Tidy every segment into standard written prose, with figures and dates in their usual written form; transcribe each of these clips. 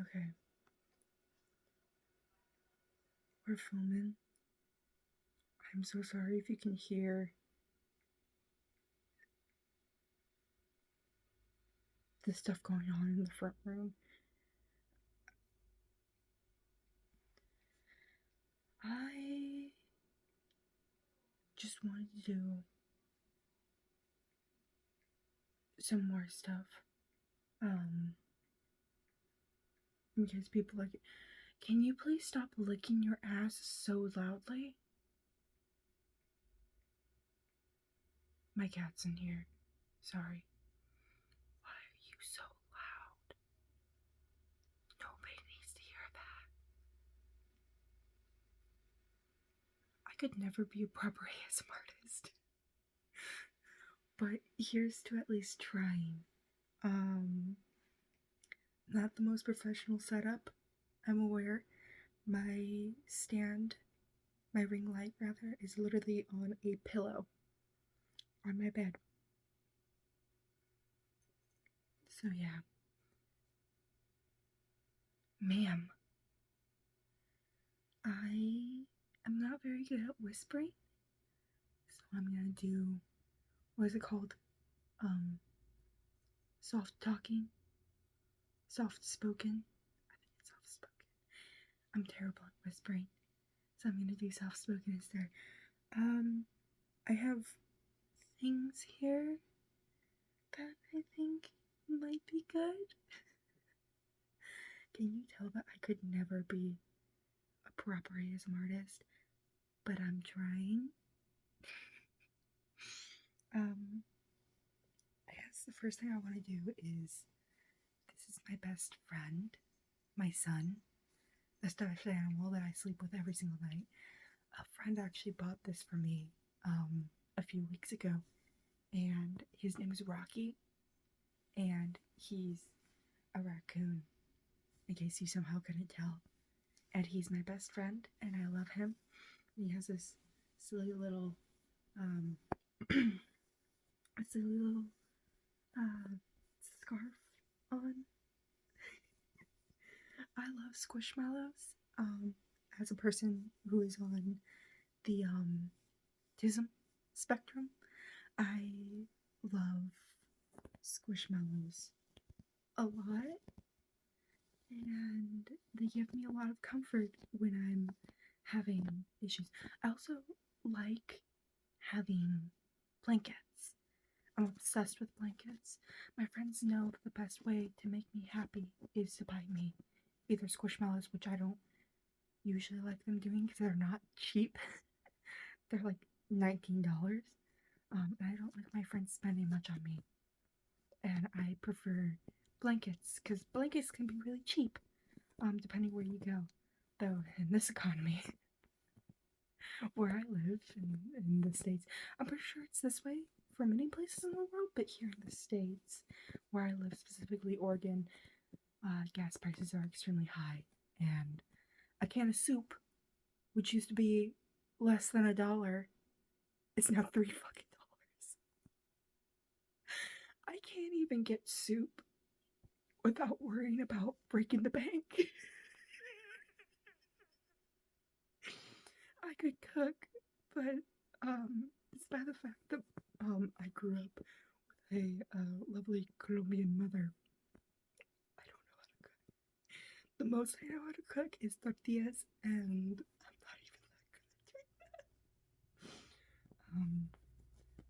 Okay. We're filming. I'm so sorry if you can hear the stuff going on in the front room. I just wanted to do some more stuff. Because people like it. Can you please stop licking your ass so loudly? My cat's in here. Sorry. Why are you so loud? Nobody needs to hear that. I could never be a proper ASMR artist. But here's to at least trying. Not the most professional setup, I'm aware. My stand, my ring light rather, is literally on a pillow on my bed. So yeah. Ma'am, I am not very good at whispering, so I'm gonna do, what is it called? Soft talking? Soft spoken? I think it's soft spoken. I'm terrible at whispering, so I'm gonna do soft spoken instead. I have things here that I think might be good. Can you tell that I could never be a proper ASMR artist? But I'm trying. I guess the first thing I want to do is, this is my best friend, my son, the stuffed animal that I sleep with every single night. A friend actually bought this for me a few weeks ago, and his name is Rocky, and he's a raccoon, in case you somehow couldn't tell. And he's my best friend, and I love him. He has this silly little, a silly little scarf on. I love squishmallows. As a person who is on the autism spectrum, I love squishmallows a lot, and they give me a lot of comfort when I'm having issues. I also like having blankets. I'm obsessed with blankets. My friends know that the best way to make me happy is to buy me either squishmallows, which I don't usually like them doing because they're not cheap. They're like $19. And I don't like my friends spending much on me. And I prefer blankets because blankets can be really cheap, depending where you go. Though in this economy, where I live in the States, I'm pretty sure it's this way for many places in the world, but here in the States, where I live, specifically Oregon, gas prices are extremely high, and a can of soup, which used to be less than $1, is now $3 fucking. I can't even get soup without worrying about breaking the bank. I could cook, but it's by the fact that I grew up with a lovely Colombian mother. I don't know how to cook. The most I know how to cook is tortillas, and I'm not even that good at doing that.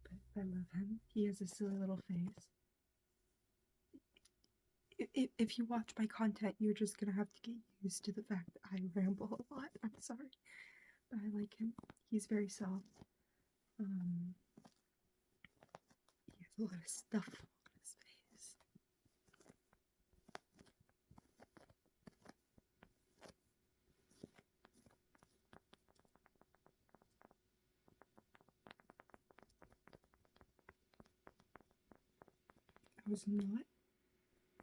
But I love him. He has a silly little face. If you watch my content, you're just gonna have to get used to the fact that I ramble a lot. I'm sorry. But I like him. He's very soft. He has a lot of stuff on his face. I was not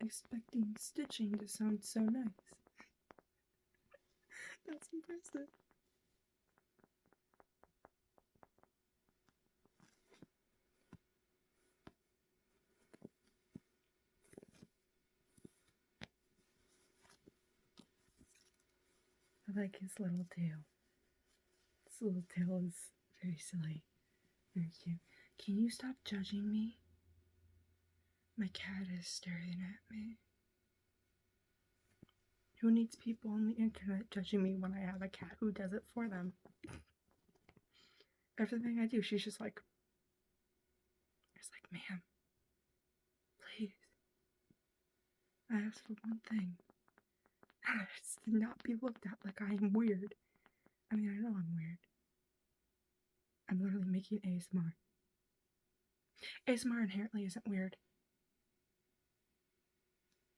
expecting stitching to sound so nice. That's impressive. like his little tail. His little tail is very silly. Very cute. Can you stop judging me? My cat is staring at me. Who needs people on the internet judging me when I have a cat who does it for them? Everything I do, she's just like, ma'am, please. I asked for one thing. And it's to not be looked at like I am weird. I mean, I know I'm weird. I'm literally making ASMR. ASMR inherently isn't weird.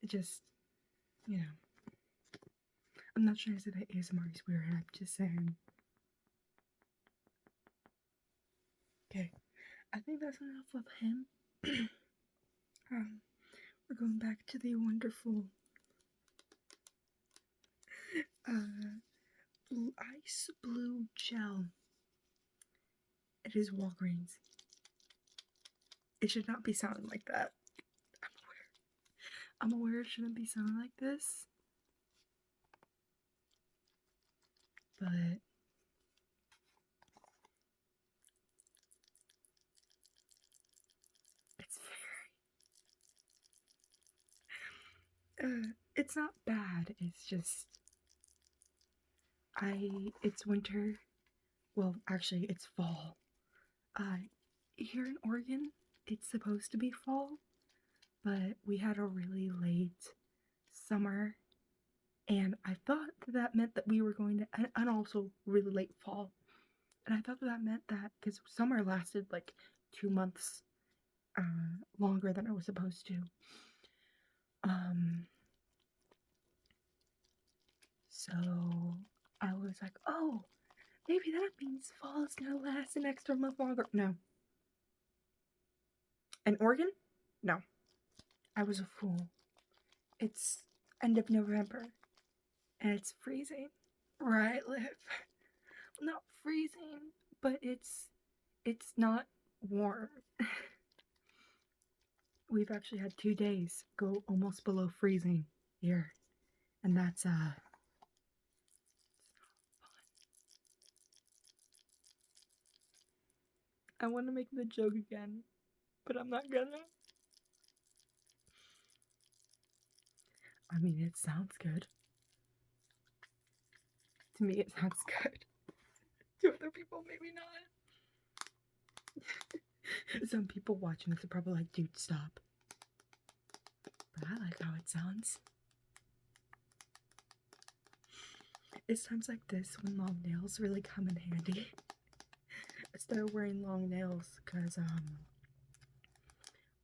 It just, you know. I'm not trying to say that ASMR is weird. I'm just saying. Okay. I think that's enough of him. We're going back to the wonderful ice blue gel. It is Walgreens. It should not be sounding like that. I'm aware it shouldn't be sounding like this. But it's very it's not bad. It's just it's winter. Well, actually it's fall. Here in Oregon, it's supposed to be fall, but we had a really late summer, and I thought that meant that we were going to, and also really late fall, and I thought that meant that because summer lasted like 2 months longer than it was supposed to. So I was like, oh, maybe that means fall is gonna last an extra month longer. No. In Oregon? No. I was a fool. It's end of November, and it's freezing where I live. Not freezing, but it's not warm. We've actually had 2 days go almost below freezing here, and that's I want to make the joke again, but I'm not gonna. I mean, it sounds good. To me, it sounds good. To other people, maybe not. Some people watching this are probably like, dude, stop. But I like how it sounds. It's times like this when long nails really come in handy. I started wearing long nails because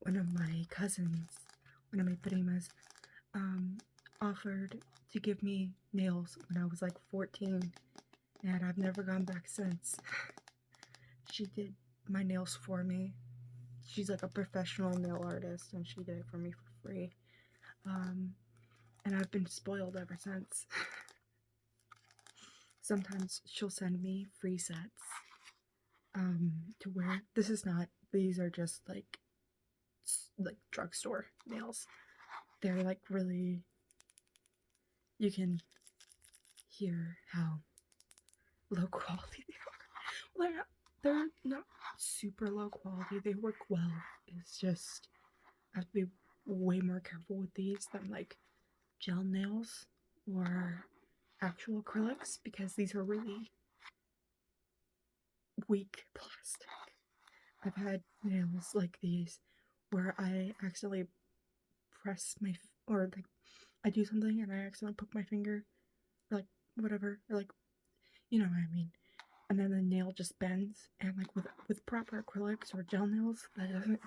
one of my cousins, one of my primas, offered to give me nails when I was like 14, and I've never gone back since. She did my nails for me. She's like a professional nail artist, and she did it for me for free. And I've been spoiled ever since. Sometimes she'll send me free sets to wear. These are just like drugstore nails. They're like really, you can hear how low quality they are. Well, they're not super low quality. They work well. It's just, I have to be way more careful with these than like gel nails or actual acrylics, because these are really weak plastic. I've had nails like these where I accidentally press or like I do something and I accidentally poke my finger, or like whatever, or like, you know what I mean, and then the nail just bends. And like with proper acrylics or gel nails, that doesn't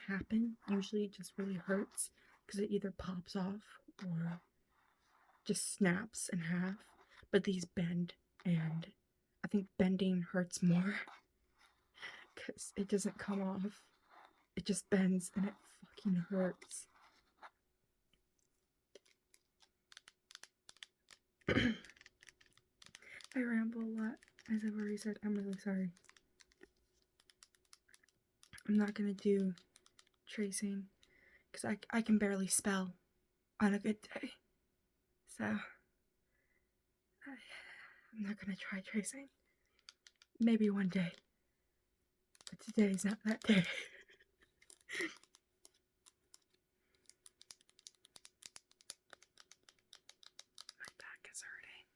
happen. Usually it just really hurts because it either pops off or just snaps in half. But these bend, and I think bending hurts more because it doesn't come off. It just bends and it fucking hurts. I ramble a lot, as I've already said. I'm really sorry. I'm not gonna do tracing because I can barely spell on a good day. So I'm not gonna try tracing. Maybe one day. But today's not that day. My back is hurting.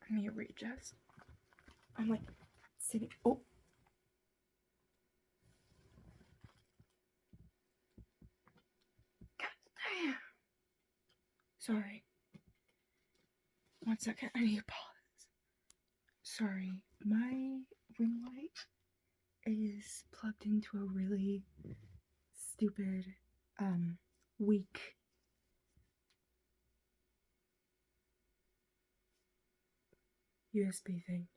I need to readjust. I'm like sitting. Oh. God damn. Sorry. 1 second. I need to pause. Sorry. My ring light is plugged into a really stupid, weak USB thing.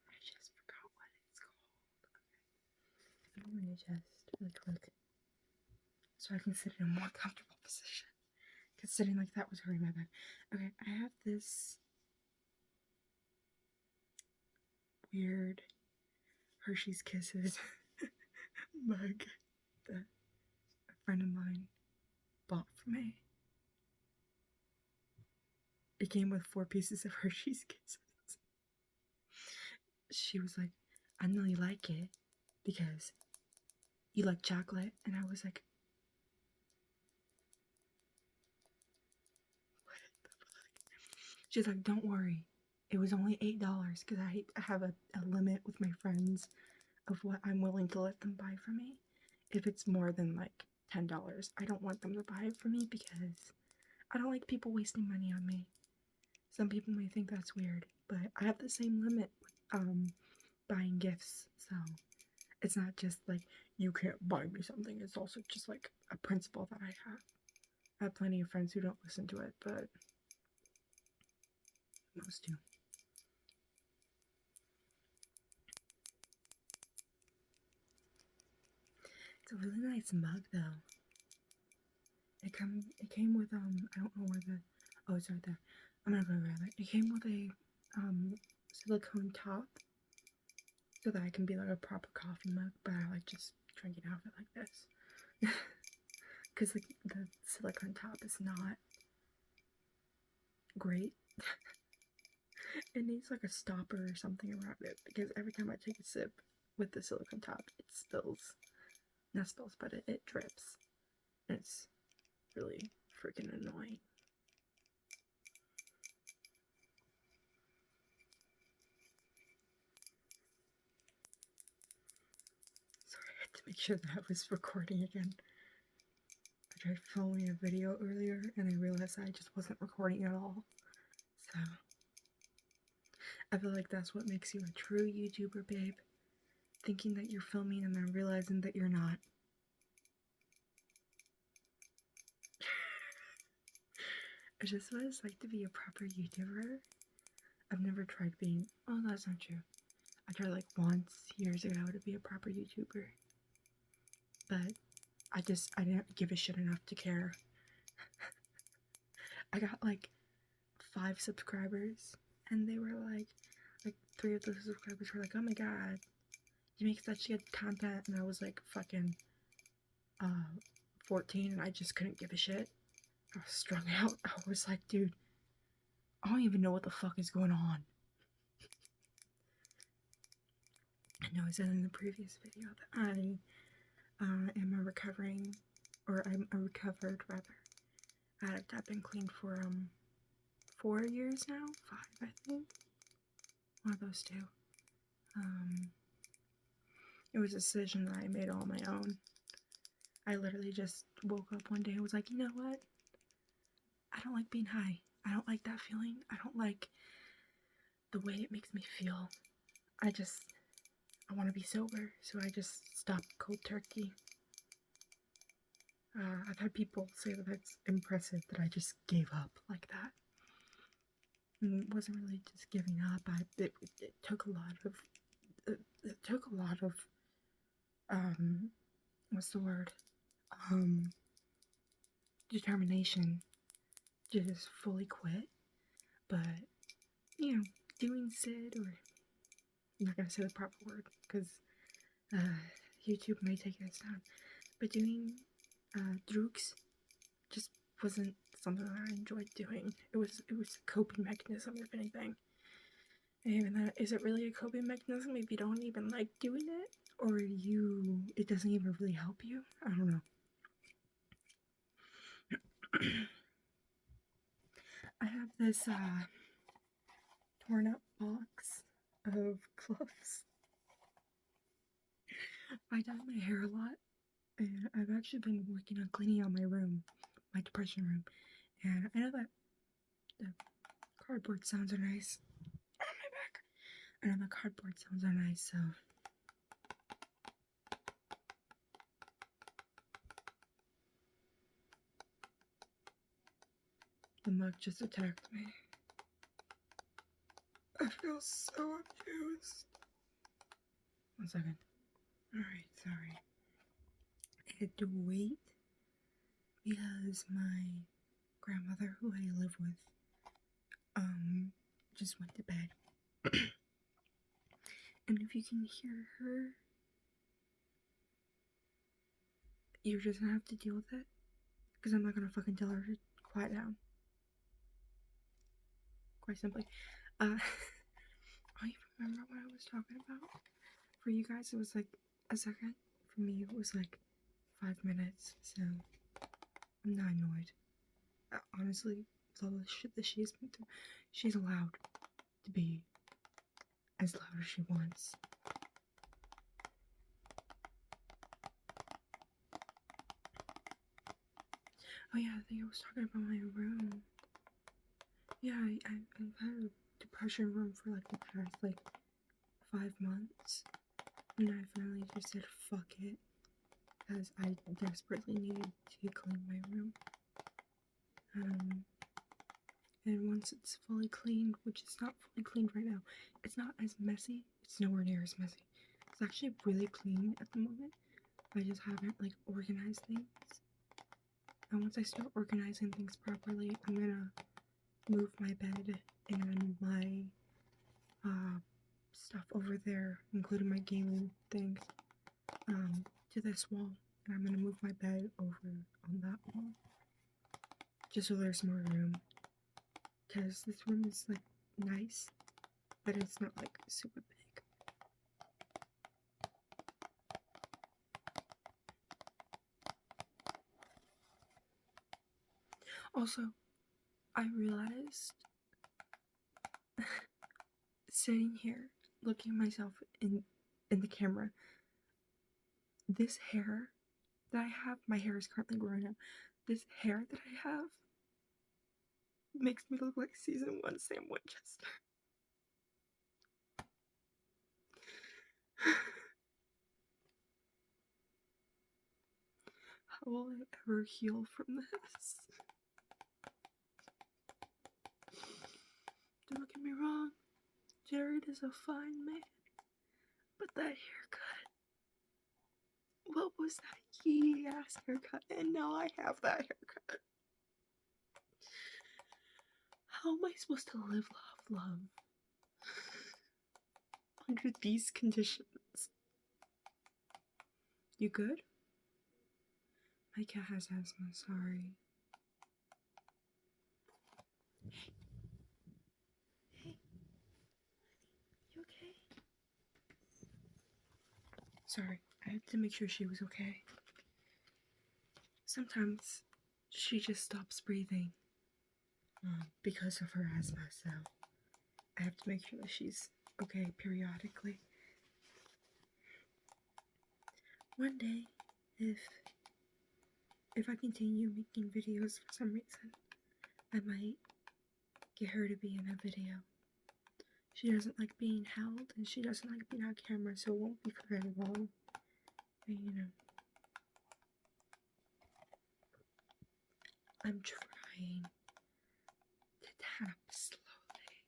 I just forgot what it's called. Okay. I'm gonna just really quick so I can sit in a more comfortable position. Because sitting like that was hurting my back. Okay, I have this weird Hershey's Kisses mug that a friend of mine bought for me. It came with 4 pieces of Hershey's Kisses. She was like, I know you like it because you like chocolate. And I was like, what the fuck? She's like, don't worry. It was only $8 because I have a limit with my friends of what I'm willing to let them buy for me. If it's more than like $10, I don't want them to buy it for me because I don't like people wasting money on me. Some people may think that's weird, but I have the same limit with buying gifts, so it's not just like you can't buy me something. It's also just like a principle that I have. I have plenty of friends who don't listen to it, but most do. It's a really nice mug though. It came with I don't know where the oh it's right there. I'm gonna go grab it. It came with a silicone top so that I can be like a proper coffee mug, but I like just drinking out of it like this. Because like the silicone top is not great. It needs like a stopper or something around it because every time I take a sip with the silicone top, it spills. Not spills, but it drips. It's really freaking annoying. Sorry, I had to make sure that I was recording again. I tried filming a video earlier and I realized I just wasn't recording at all. So I feel like that's what makes you a true YouTuber, babe. Thinking that you're filming and then realizing that you're not. Is this what it's like to be a proper YouTuber? I've never tried being. Oh, that's not true. I tried like once years ago to be a proper YouTuber. But I didn't give a shit enough to care. I got like 5 subscribers and they were like 3 of those subscribers were like, oh my god, you make such good content, and I was like fucking 14 and I just couldn't give a shit. I was strung out. I was like, dude, I don't even know what the fuck is going on. I know I said in the previous video that I am a recovering, or I'm a recovered rather, addict. I've been clean for 4 years now, 5 I think. One of those 2. It was a decision that I made all on my own. I literally just woke up one day and was like, you know what? I don't like being high. I don't like that feeling. I don't like the way it makes me feel. I want to be sober, so I just stopped cold turkey. I've had people say that that's impressive that I just gave up like that. And it wasn't really just giving up. It took a lot of what's the word? Determination to just fully quit. But, you know, doing SID, or I'm not gonna say the proper word because YouTube may take this down, but doing drugs, just wasn't something that I enjoyed doing. It was a coping mechanism, if anything. And even that, is it really a coping mechanism if you don't even like doing it? Or it doesn't even really help you? I don't know. I have this torn up box of gloves. I dye my hair a lot, and I've actually been working on cleaning out my room, my depression room, and I know that the cardboard sounds are nice. Oh, my back. I know the cardboard sounds are nice, so the mug just attacked me. I feel so abused. 1 second. Alright, sorry. I had to wait because my grandmother, who I live with, just went to bed. And if you can hear her, you're just gonna have to deal with it. Because I'm not gonna fucking tell her to quiet down. Quite simply. I don't even remember what I was talking about. For you guys, it was like a second. For me, it was like 5 minutes. So, I'm not annoyed. Honestly, with all the shit that she's been through, she's allowed to be as loud as she wants. Oh yeah, I think I was talking about my room. Yeah, I've had a depression room for like the past like 5 months. And I finally just said fuck it. Because I desperately needed to clean my room. And once it's fully cleaned, which is not fully cleaned right now, it's not as messy. It's nowhere near as messy. It's actually really clean at the moment. I just haven't like organized things. And once I start organizing things properly, I'm gonna move my bed and my stuff over there, including my gaming things, to this wall. And I'm gonna move my bed over on that wall, just so there's more room. Because this room is like nice, but it's not like super big. Also, I realized sitting here looking at myself in the camera, this hair that I have, my hair is currently growing out. This hair that I have makes me look like season 1 Sam Winchester. How will I ever heal from this? Don't get me wrong, Jared is a fine man, but that haircut, what was that yee ass haircut? And now I have that haircut. How am I supposed to live, love under these conditions? You good? My cat has asthma, sorry. Hey, you okay? Sorry, I had to make sure she was okay. Sometimes she just stops breathing because of her asthma, so I have to make sure that she's okay periodically. One day, if I continue making videos for some reason, I might get her to be in a video. She doesn't like being held, and she doesn't like being on camera, so it won't be for very long. But, you know, I'm trying to tap slowly,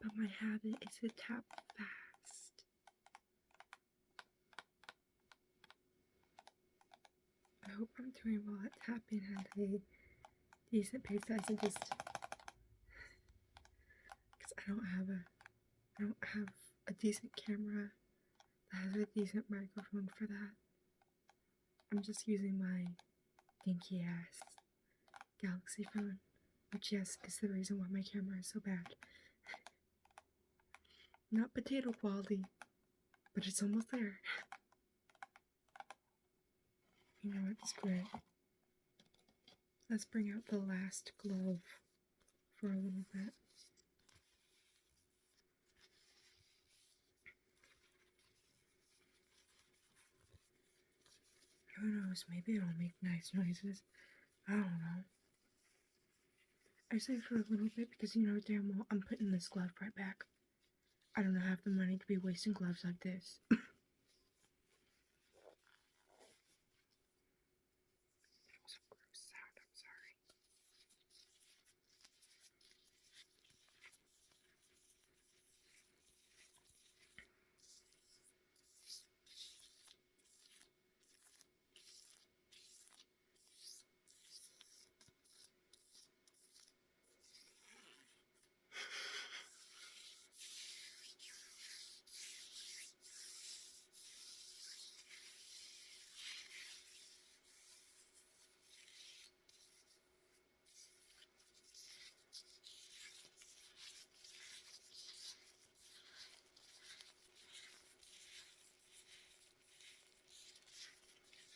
but my habit is to tap fast. I hope I'm doing well at tapping at a decent pace size, and just because I don't have a decent camera that has a decent microphone for that. I'm just using my dinky ass Galaxy phone, which, yes, is the reason why my camera is so bad. Not potato quality, but it's almost there. You know, it's great. Let's bring out the last glove for a little bit. Who knows, maybe it'll make nice noises. I don't know. I say for a little bit because you know damn well I'm putting this glove right back. I don't have the money to be wasting gloves like this. That was a gross sound, I'm sorry.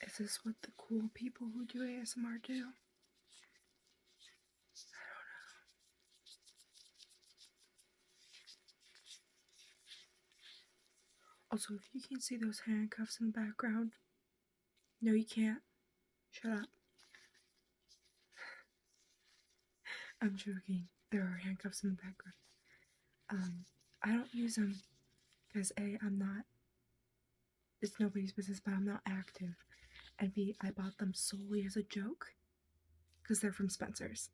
Is this what the cool people who do ASMR do? I don't know. Also, if you can see those handcuffs in the background, no, you can't. Shut up. I'm joking. There are handcuffs in the background. I don't use them because A, I'm not. It's nobody's business, but I'm not active. And B, I bought them solely as a joke because they're from Spencer's.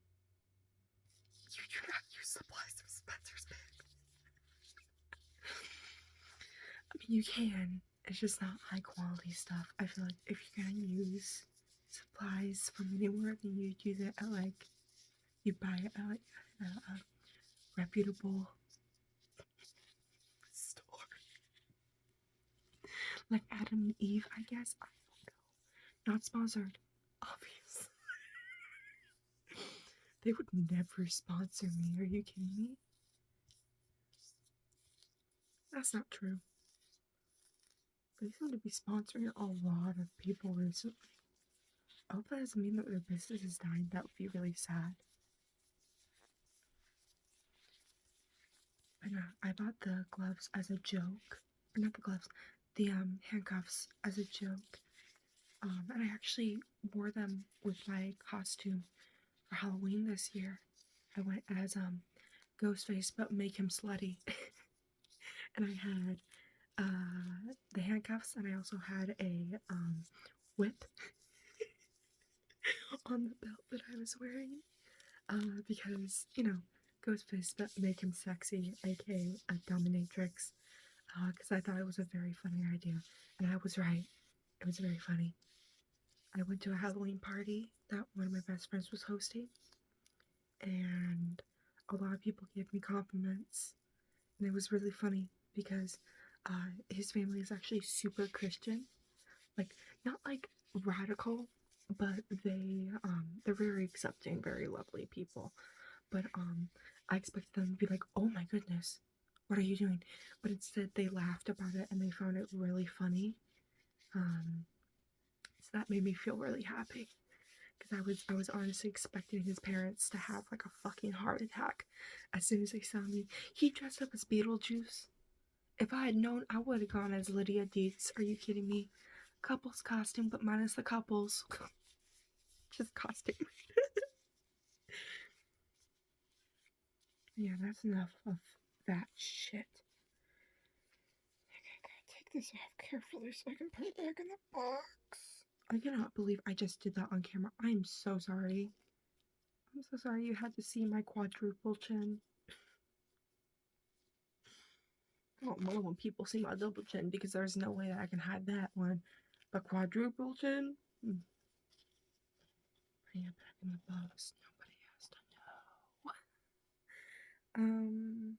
You do not use supplies from Spencer's, babe. I mean, you can. It's just not high quality stuff. I feel like if you're gonna use supplies from anywhere, then you use it at like, you buy it at like a reputable store. Like Adam and Eve, I guess. I don't know. Not sponsored, obviously. They would never sponsor me. Are you kidding me? That's not true. They seem to be sponsoring a lot of people recently. I hope that doesn't mean that their business is dying. That would be really sad. But no, I bought the gloves as a joke. Or not the gloves, the handcuffs as a joke. And I actually wore them with my costume for Halloween this year. I went as Ghostface, but make him slutty. And I had the handcuffs, and I also had a whip on the belt that I was wearing. Because, you know, Ghostface, but make him sexy, aka a dominatrix. Because I thought it was a very funny idea. And I was right. It was very funny. I went to a Halloween party that one of my best friends was hosting. And a lot of people gave me compliments. And it was really funny because his family is actually super Christian. Like, not like radical, but they're very accepting, very lovely people. But I expected them to be like, oh my goodness, what are you doing? But instead they laughed about it and they found it really funny. So that made me feel really happy. Because I was honestly expecting his parents to have like a fucking heart attack as soon as they saw me. He dressed up as Beetlejuice. If I had known, I would have gone as Lydia Deetz. Are you kidding me? Couples costume, but minus the couples. Just costume. Yeah, that's enough of that shit. Okay, I gotta take this off carefully so I can put it back in the box. I cannot believe I just did that on camera. I'm so sorry. I'm so sorry you had to see my quadruple chin. I don't know when people see my double chin because there's no way that I can hide that one. But quadruple chin? Bring it back in the box. Nobody has to know.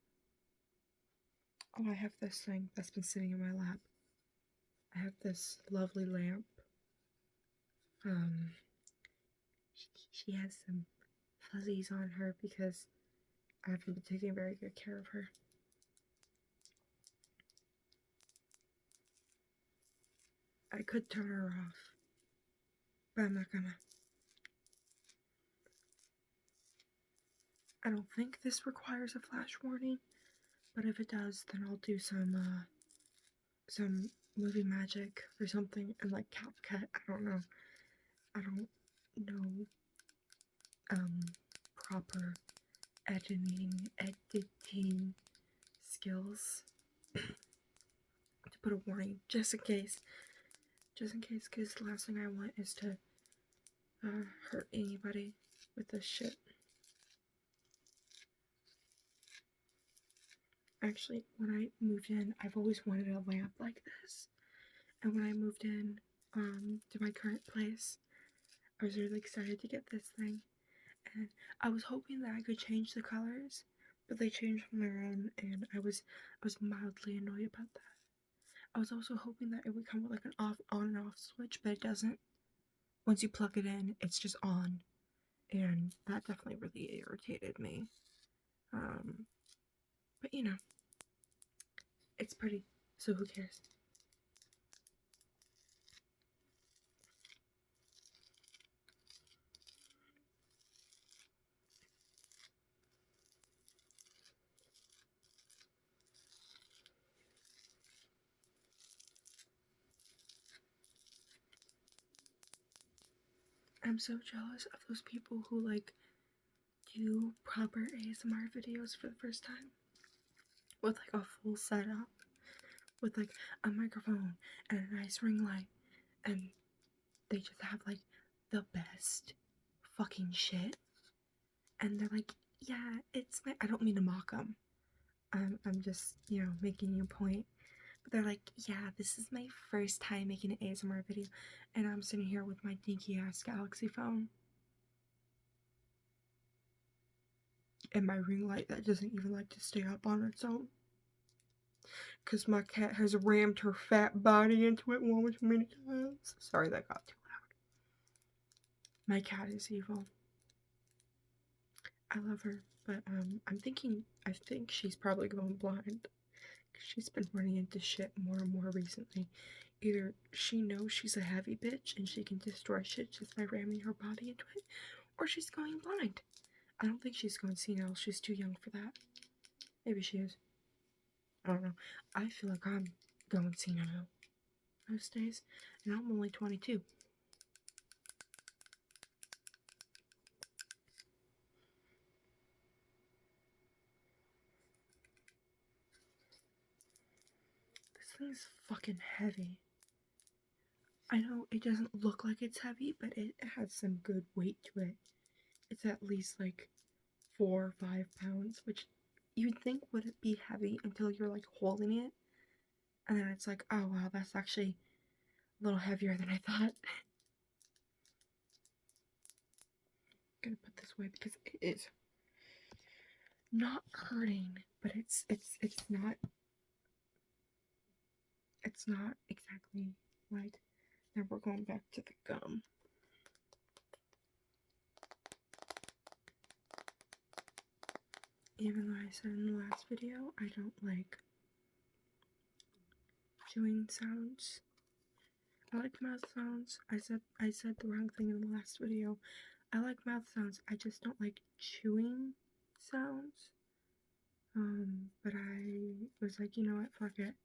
Oh, I have this thing that's been sitting in my lap. I have this lovely lamp. She has some fuzzies on her because I haven't been taking very good care of her. I could turn her off, but I'm not gonna. I don't think this requires a flash warning, but if it does, then I'll do some movie magic or something and like CapCut. I don't know. I don't know proper editing skills to put a warning just in case, because the last thing I want is to hurt anybody with this shit. Actually, when I moved in, I've always wanted a lamp like this, and when I moved in to my current place, I was really excited to get this thing, and I was hoping that I could change the colors, but they changed on their own, and I was mildly annoyed about that. I was also hoping that it would come with like an on and off switch, but it doesn't. Once you plug it in, it's just on, and that definitely really irritated me. But you know, it's pretty, so who cares? I'm so jealous of those people who like do proper ASMR videos for the first time with like a full setup, with like a microphone and a nice ring light, and they just have like the best fucking shit, and they're like, yeah, it's my, I don't mean to mock them, I'm just, you know, making a point, but they're like, yeah, this is my first time making an ASMR video, and I'm sitting here with my dinky ass Galaxy phone and my ring light that doesn't even like to stay up on its own because my cat has rammed her fat body into it one too many times. Sorry, that got too loud. My cat is evil. I love her, but I think she's probably going blind. She's been running into shit more and more recently. Either she knows she's a heavy bitch and she can destroy shit just by ramming her body into it, or she's going blind. I don't think she's going senile. She's too young for that. Maybe she is. I don't know. I feel like I'm going senile most days, and I'm only 22. This thing is fucking heavy. I know it doesn't look like it's heavy, but it has some good weight to it. It's at least like 4 or 5 pounds, which you'd think wouldn't be heavy until you're like holding it, and then it's like, oh wow, that's actually a little heavier than I thought. I'm gonna put this away because it is not hurting, but it's not exactly right. Now we're going back to the gum. Even though I said in the last video I don't like chewing sounds. I like mouth sounds. I said the wrong thing in the last video. I like mouth sounds. I just don't like chewing sounds. But I was like, you know what, fuck it.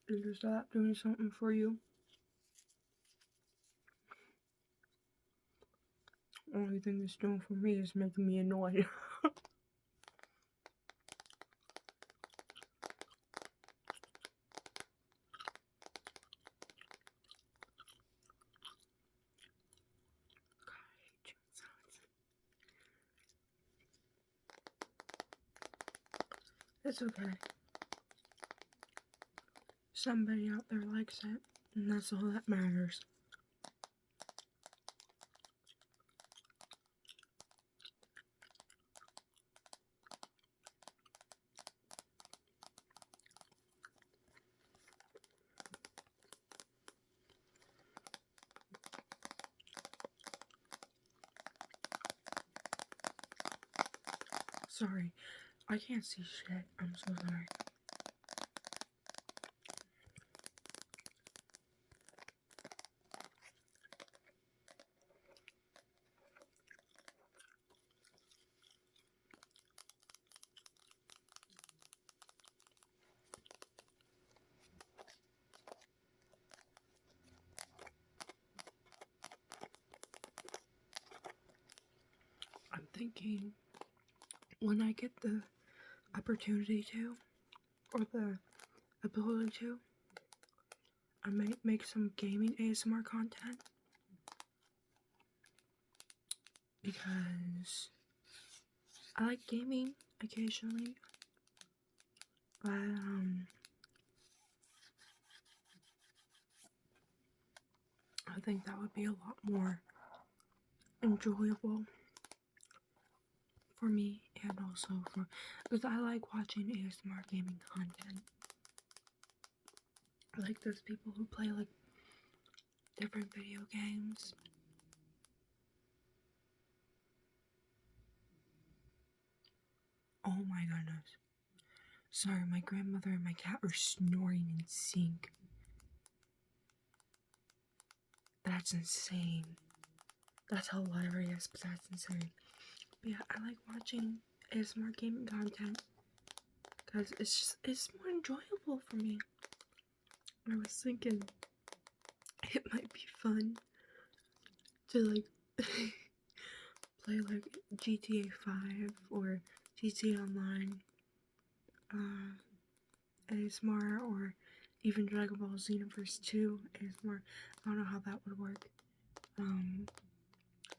Is that doing something for you? Only thing it's doing for me is making me annoyed. It's okay. Somebody out there likes it, and that's all that matters. Sorry, I can't see shit. I'm so sorry. I'm thinking when I get the opportunity to, or the ability to, I might make some gaming ASMR content. Because I like gaming occasionally, but I think that would be a lot more enjoyable for me, and also for, because I like watching ASMR gaming content. I like those people who play like different video games. Oh my goodness. Sorry, my grandmother and my cat are snoring in sync. That's insane. That's hilarious, but that's insane. But yeah, I like watching ASMR gaming content because it's more enjoyable for me. I was thinking it might be fun to like play like GTA 5 or GTA Online ASMR, or even Dragon Ball Xenoverse 2 ASMR. I don't know how that would work. But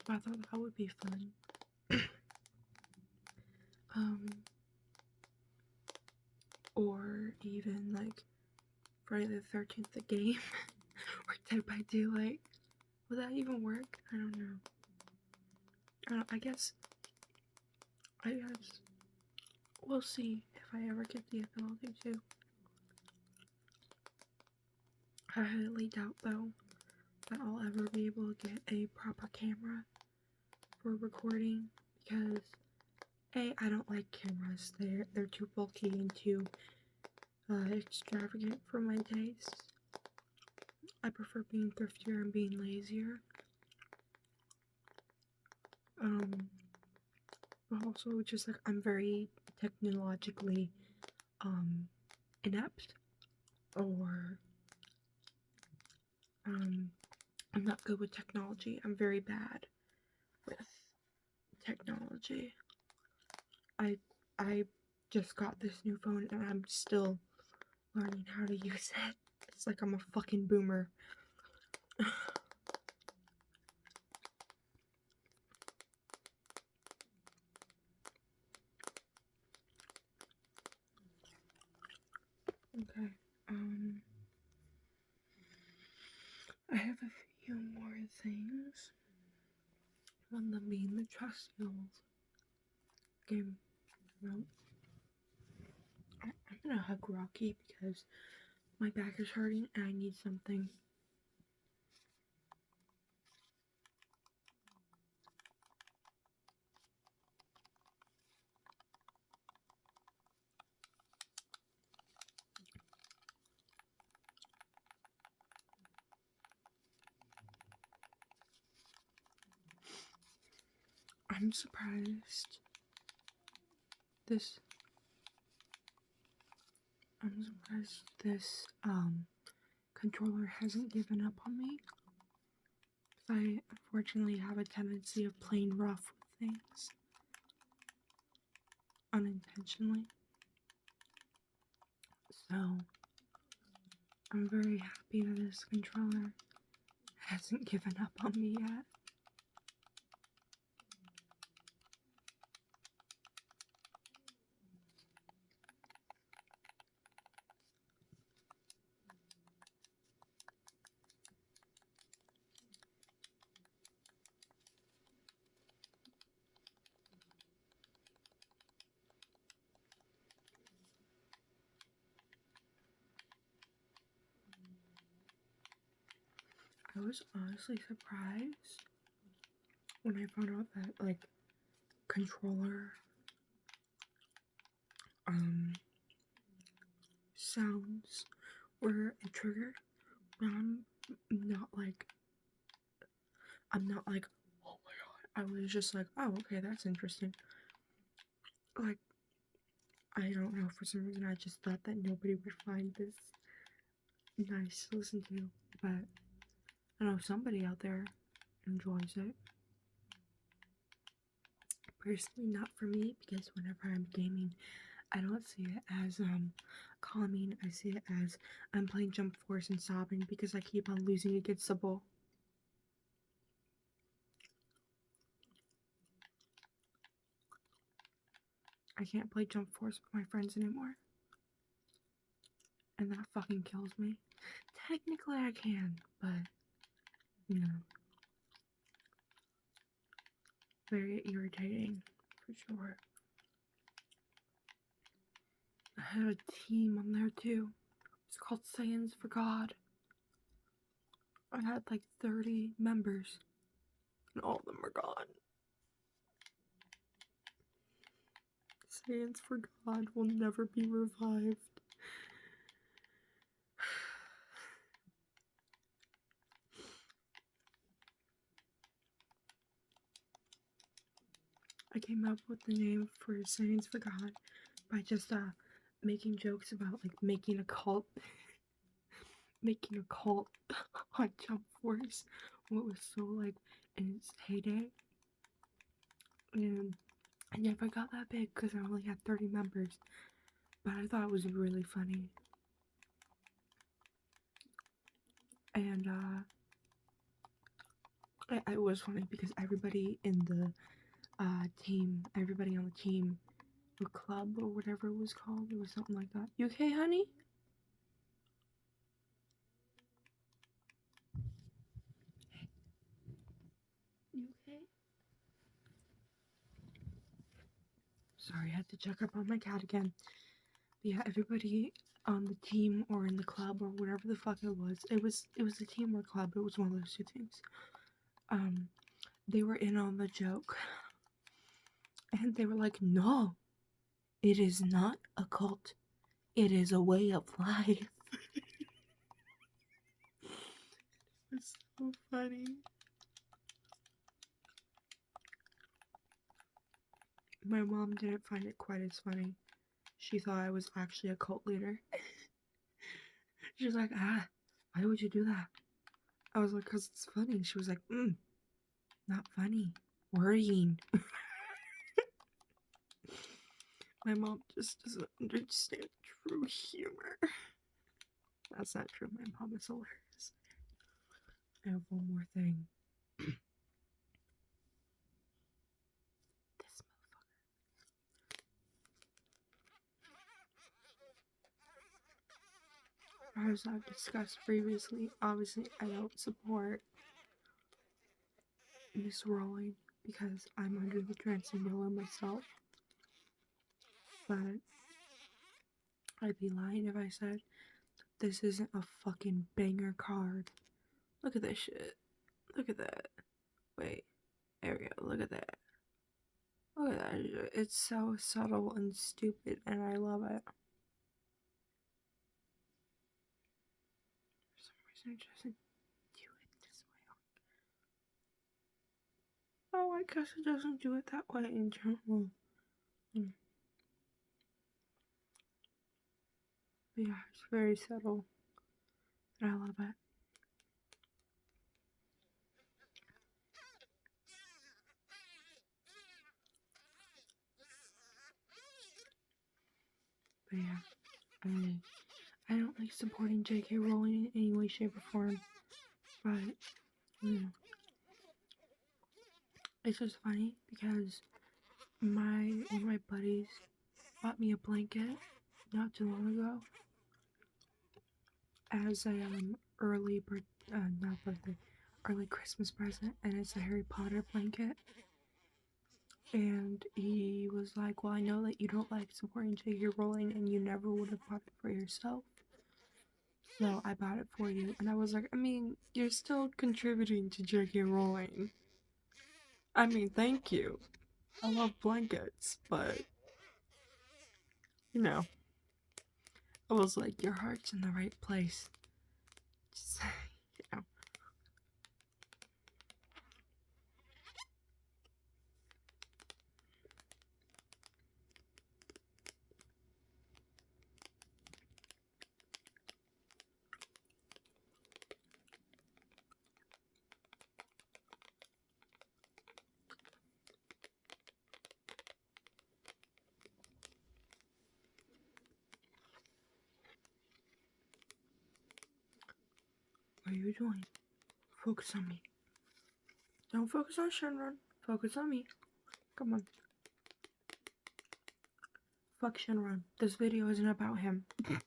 I thought that would be fun. Or even like Friday the 13th, the game, or Dead by Daylight. Would that even work? I don't know. I guess we'll see if I ever get the ability to. I highly doubt though that I'll ever be able to get a proper camera for recording, because I don't like cameras. They're too bulky and too extravagant for my taste. I prefer being thriftier and being lazier. But also just like I'm very technologically inept, or I'm not good with technology. I'm very bad with technology. I just got this new phone and I'm still learning how to use it. It's like I'm a fucking boomer. Okay, I have a few more things. One of them being the trust skills game. I'm gonna hug Rocky because my back is hurting and I need something. I'm surprised this controller hasn't given up on me. I unfortunately have a tendency of playing rough with things unintentionally. So I'm very happy that this controller hasn't given up on me yet. I was honestly surprised when I found out that like controller sounds were a trigger, but I'm not like, oh my god. I was just like, oh, okay, that's interesting. Like, I don't know, for some reason I just thought that nobody would find this nice to listen to, but I know somebody out there enjoys it. Personally, not for me, because whenever I'm gaming, I don't see it as calming. I see it as I'm playing Jump Force and sobbing because I keep on losing against the bull. I can't play Jump Force with my friends anymore. And that fucking kills me. Technically I can, but you know. Very irritating, for sure. I had a team on there too. It's called Saiyans for God. I had like 30 members, and all of them are gone. Saiyans for God will never be revived. I came up with the name for Saiyans for God by just making jokes about like making a cult on Jump Force when it was so like in its heyday. And I never got that big because I only had 30 members, but I thought it was really funny. And it was funny because everybody in the everybody on the team or club or whatever it was called, it was something like that. You okay, honey? You okay? Sorry, I had to check up on my cat again. But yeah, everybody on the team or in the club or whatever the fuck it was a team or club, it was one of those two things. They were in on the joke. And they were like, no, it is not a cult. It is a way of life. It's so funny. My mom didn't find it quite as funny. She thought I was actually a cult leader. She was like, why would you do that? I was like, because it's funny. She was like, not funny. Worrying. My mom just doesn't understand true humor. That's not true. My mom is hilarious. I have one more thing. This motherfucker. As I've discussed previously, obviously I don't support Miss Rowling because I'm under the transcendental myself. But I'd be lying if I said this isn't a fucking banger card. Look at this shit. Look at that. Wait. There we go. Look at that. Look at that shit. It's so subtle and stupid, and I love it. For some reason, it doesn't do it this way. Oh, I guess it doesn't do it that way in general. But yeah, it's very subtle. And I love it. But yeah, I don't like supporting J.K. Rowling in any way, shape, or form. But, you know, it's just funny because one of my buddies bought me a blanket not too long ago as a early Christmas present, and it's a Harry Potter blanket. And he was like, well, I know that you don't like supporting J.K. Rowling and you never would have bought it for yourself, so I bought it for you. And I was like, I mean, you're still contributing to J.K. Rowling. I mean, thank you. I love blankets, but you know, I was like, your heart's in the right place. Just, you know. What are you doing? Focus on me. Don't focus on Shenron. Focus on me. Come on. Fuck Shenron. This video isn't about him. Keep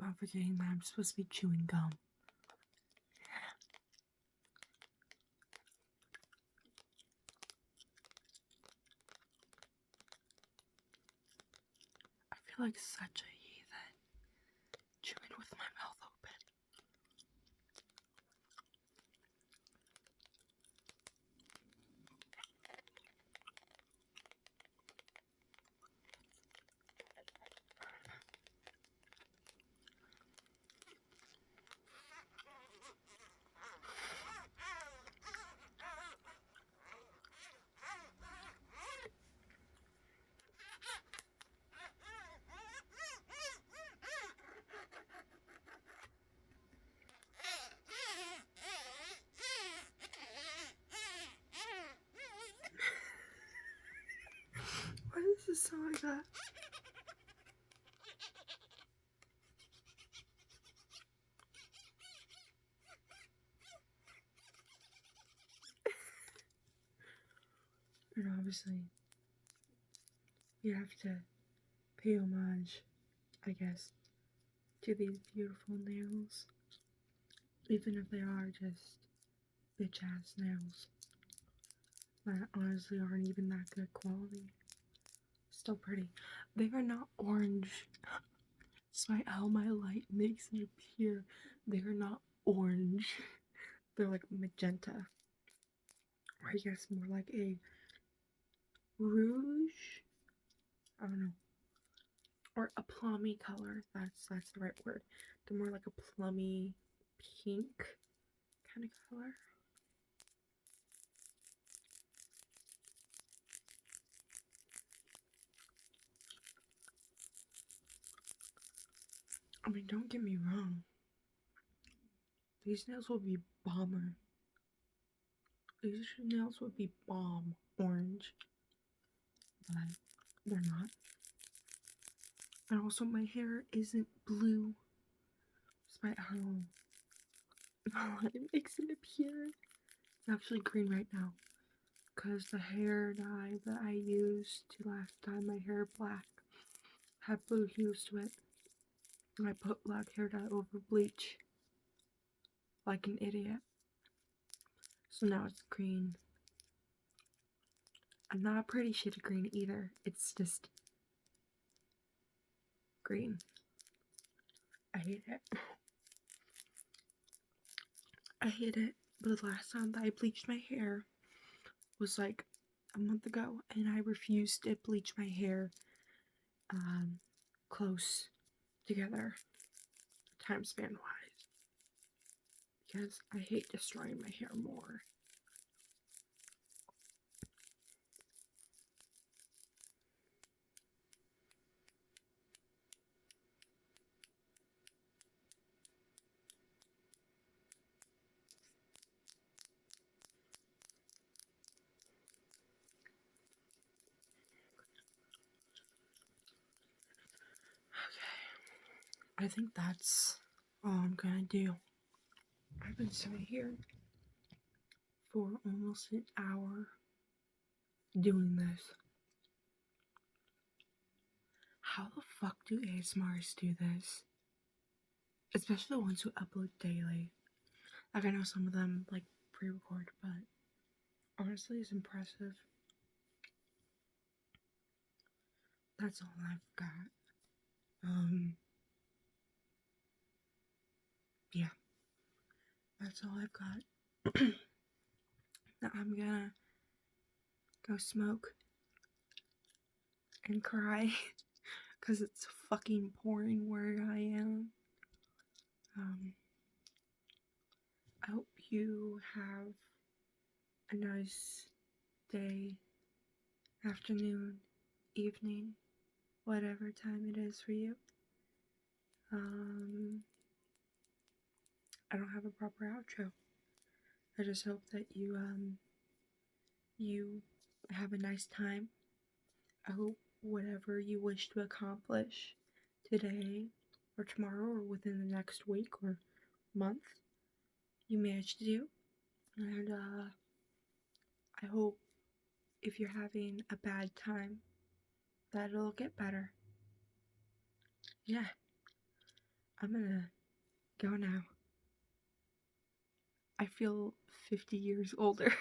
on forgetting that I'm supposed to be chewing gum. I feel like such a heathen. Chewing with my mouth open. Why does it sound like that? And obviously, you have to pay homage, I guess, to these beautiful nails. Even if they are just bitch ass nails that honestly aren't even that good quality. Still pretty. They are not orange. Despite how my light makes it appear, they are not orange. They're like magenta. Or I guess more like a rouge. I don't know. Or a plummy color. That's the right word. They're more like a plummy pink kind of color. I mean, don't get me wrong. These nails will be bomber. These nails would be bomb orange. But they're not. And also my hair isn't blue. Despite how it makes it appear. It's actually green right now. Because the hair dye that I used to last dye my hair black had blue hues to it. And I put black hair dye over bleach. Like an idiot. So now it's green. And not a pretty shade of green either. It's just green. I hate it. I hate it. But the last time that I bleached my hair was like a month ago, and I refused to bleach my hair close together, time span wise, because I hate destroying my hair more. I think that's all I'm gonna do. I've been sitting here for almost an hour doing this. How the fuck do ASMRs do this? Especially the ones who upload daily. Like, I know some of them, like, pre-record, but honestly, it's impressive. That's all I've got. Yeah. that's all I've got. Now I'm gonna go smoke and cry because it's fucking pouring where I am. I hope you have a nice day, afternoon, evening, whatever time it is for you. I don't have a proper outro. I just hope that you have a nice time. I hope whatever you wish to accomplish today or tomorrow or within the next week or month, you manage to do. And I hope if you're having a bad time that it'll get better. Yeah, I'm gonna go now. I feel 50 years older.